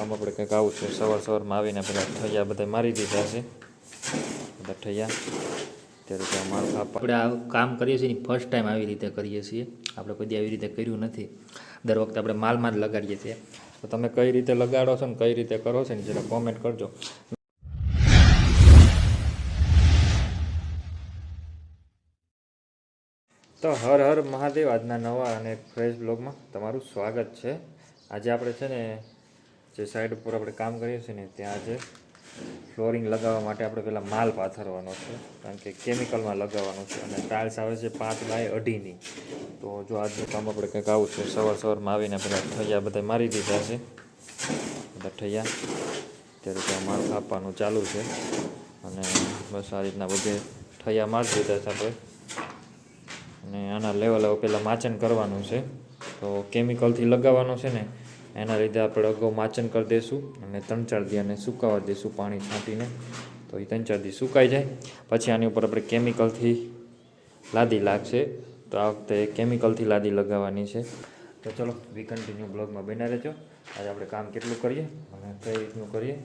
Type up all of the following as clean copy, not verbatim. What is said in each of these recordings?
કામ આપણે કંઈક આવું છે. સવારમાં આવીને પેલા ઠૈયા બધા મારી દીધા છે, બધા ઠૈયા. અત્યારે તો માલ આપણે આ કામ કરીએ છીએ ને ફર્સ્ટ ટાઈમ આવી રીતે કરીએ છીએ. આપણે કોઈ દી આવી રીતે કર્યું નથી. દર વખતે આપણે માલમાં જ લગાડીએ છીએ. તો તમે કઈ રીતે લગાડો છો ને કઈ રીતે કરો છો ને જરા કોમેન્ટ કરજો. તો હર હર મહાદેવ. આજના નવા અને ફ્રેશ બ્લોગમાં તમારું સ્વાગત છે. આજે આપણે છે ને જે સાઈડ ઉપર આપણે કામ કરીએ છીએ ને ત્યાં આજે ફ્લોરિંગ લગાવવા માટે આપણે પહેલાં માલ પાથરવાનો છે, કારણ કે કેમિકલમાં લગાવવાનું છે. અને ટાઇલ્સ આવે છે 5x2.5ની. તો જો આજનું કામ આપણે કંઈક આવું છે. સવારમાં આવીને પહેલાં ઠૈયા બધા મારી દીધા છે, બધા ઠૈયા. અત્યારે તો માલ કાપવાનું ચાલુ છે. અને બસ આ રીતના બધે ઠૈયા મારી દીધા છે આપણે. અને આના લેવલ પહેલાં માચન કરવાનું છે. તો કેમિકલથી લગાવવાનું છે ને, એના લીધે આપણે અગાઉ માચન કરી દઈશું અને 3-4 દી અને સુકાવા દઈશું પાણી છાંટીને. તો એ 3-4 દી સુકાઈ જાય પછી આની ઉપર આપણે કેમિકલથી લાદી લાગશે. તો આ વખતે કેમિકલથી લાદી લગાવવાની છે. તો ચલો વી કન્ટિન્યુ બ્લોગમાં બન્યા રહેજો. આજે આપણે કામ કેટલું કરીએ અને કઈ રીતનું કરીએ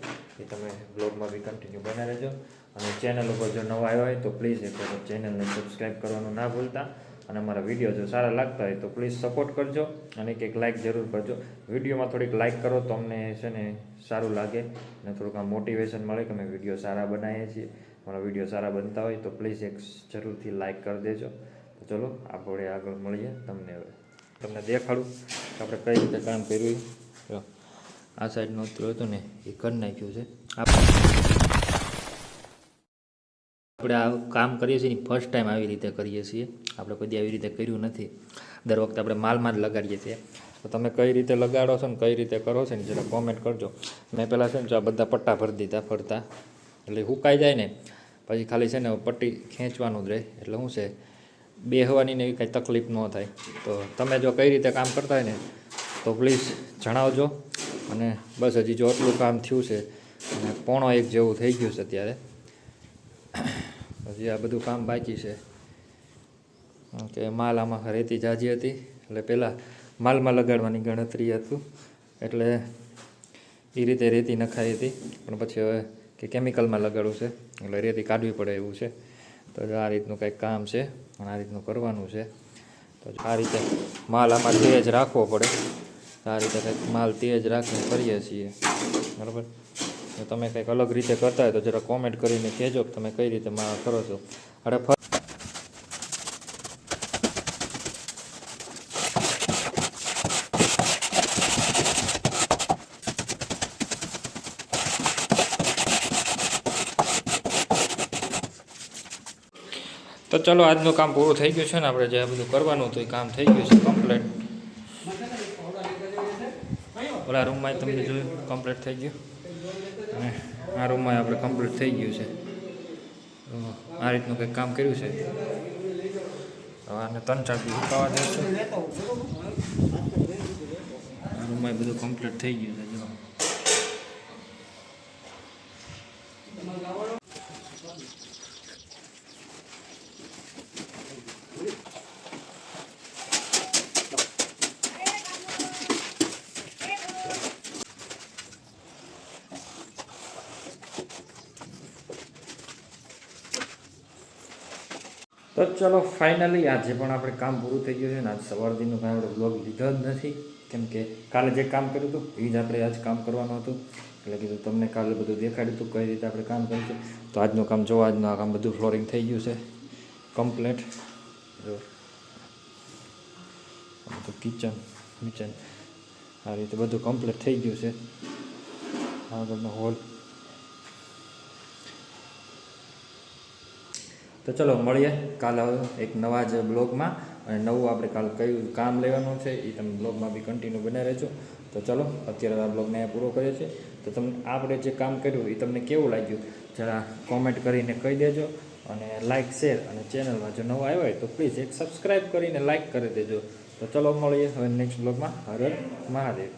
એ તમે બ્લોગમાં વી કન્ટિન્યુ બન્યા રહેજો. અને ચેનલ ઉપર જો નવા આવ્યા હોય તો પ્લીઝ એક વખત ચેનલને સબસ્ક્રાઈબ કરવાનું ના ભૂલતા. અને અમારા વિડીયો જો સારા લાગતા હોય તો પ્લીઝ સપોર્ટ કરજો અને એક લાઇક જરૂર કરજો. વિડીયોમાં થોડીક લાઇક કરો તો અમને છે ને સારું લાગે અને થોડુંક આમ મોટિવેશન મળે કે અમે વિડીયો સારા બનાવીએ છીએ. અમારા વિડીયો સારા બનતા હોય તો પ્લીઝ એક જરૂરથી લાઇક કરી દેજો. તો ચલો આપણે આગળ મળીએ. તમને દેખાડું કે આપણે કઈ રીતે કામ કર્યું. જો આ સાઈડનું ઉતરું હતું ને એ કરી નાખ્યું છે. આપણે આ કામ કરીએ છીએ ને ફર્સ્ટ ટાઈમ આવી રીતે કરીએ છીએ. આપણે કોઈ દી આવી રીતે કર્યું નથી. દર વખતે આપણે માલમાં જ લગાડીએ છીએ. તો તમે કઈ રીતે લગાડો છો ને કઈ રીતે કરો છો ને જરા કોમેન્ટ કરજો. મેં પહેલાં છે ને આ બધા પટ્ટા ભરી દીધા ફરતા, એટલે સુકાઈ જાય ને પછી ખાલી છે ને પટ્ટી ખેંચવાનું જ રહે. એટલે શું છે બેહવાની ને એવી કાંઈ તકલીફ ન થાય. તો તમે જો કઈ રીતે કામ કરતા હોય ને તો પ્લીઝ જણાવજો. અને બસ હજી જો આટલું કામ થયું છે અને 1:15 જેવું થઈ ગયું છે અત્યારે. હજી આ બધું કામ બાકી છે કે માલ આમાં રેતી જાજી હતી એટલે પહેલાં માલમાં લગાડવાની ગણતરી હતું, એટલે એ રીતે રેતી નખાઈ હતી. પણ પછી હવે કે કેમિકલમાં લગાડવું છે એટલે રેતી કાઢવી પડે એવું છે. તો આ રીતનું કંઈક કામ છે અને આ રીતનું કરવાનું છે. તો આ રીતે માલ આમાં તેજ રાખવો પડે. આ રીતે કંઈક માલ તેજ રાખીને કરીએ છીએ, બરાબર. જો તમે કંઈક અલગ રીતે કરતા હોય તો જરા કોમેન્ટ કરીને કહેજો કે તમે કઈ રીતે માલ કરો છો. અરે તો ચલો આજનું કામ પૂરું થઈ ગયું છે ને. આપણે જે બધું કરવાનું હતું એ કામ થઈ ગયું છે કમ્પ્લીટ. ઓલા રૂમમાં તમને જોયું કમ્પ્લીટ થઈ ગયું અને આ રૂમમાં આપણે કમ્પ્લીટ થઈ ગયું છે. તો આ રીતનું કંઈક કામ કર્યું છે. હવે આને 3-4 દી સુકાવા દઈશું. આ રૂમમાં બધું કમ્પ્લીટ થઈ ગયું છે. જો તો ચલો ફાઇનલી આજે પણ આપણે કામ પૂરું થઈ ગયું છે ને. આજ સવારથીનું કાંઈ આપણે બ્લોગ લીધો જ નથી, કેમ કે કાલે જે કામ કર્યું હતું એ જ આપણે આજ કામ કરવાનું હતું. એટલે કીધું તમને કાલે બધું દેખાડ્યું હતું કઈ રીતે આપણે કામ કરીશું. તો આજનું કામ જો આજનું આ કામ બધું ફ્લોરિંગ થઈ ગયું છે કમ્પ્લીટ. જો તો કિચન આ રીતે બધું કમ્પ્લીટ થઈ ગયું છે. આગળનો હોલ. તો ચલો મળીએ કાલે એક નવા જ બ્લોગમાં. અને નવું આપણે કાલે કયું કામ લેવાનું છે એ તમે બ્લોગમાં બી કન્ટિન્યુ બને રહેજો. તો ચલો અત્યારે આ બ્લોગને અહીંયા પૂરો કરીએ છીએ. તો તમને આપણે જે કામ કર્યું એ તમને કેવું લાગ્યું જરા કોમેન્ટ કરીને કહી દેજો. અને લાઇક શેર અને ચેનલમાં જો નવા આવ્યો હોય તો પ્લીઝ એક સબસ્ક્રાઈબ કરીને લાઇક કરી દેજો. તો ચલો મળીએ હવે નેક્સ્ટ બ્લોગમાં. હર હર મહાદેવ.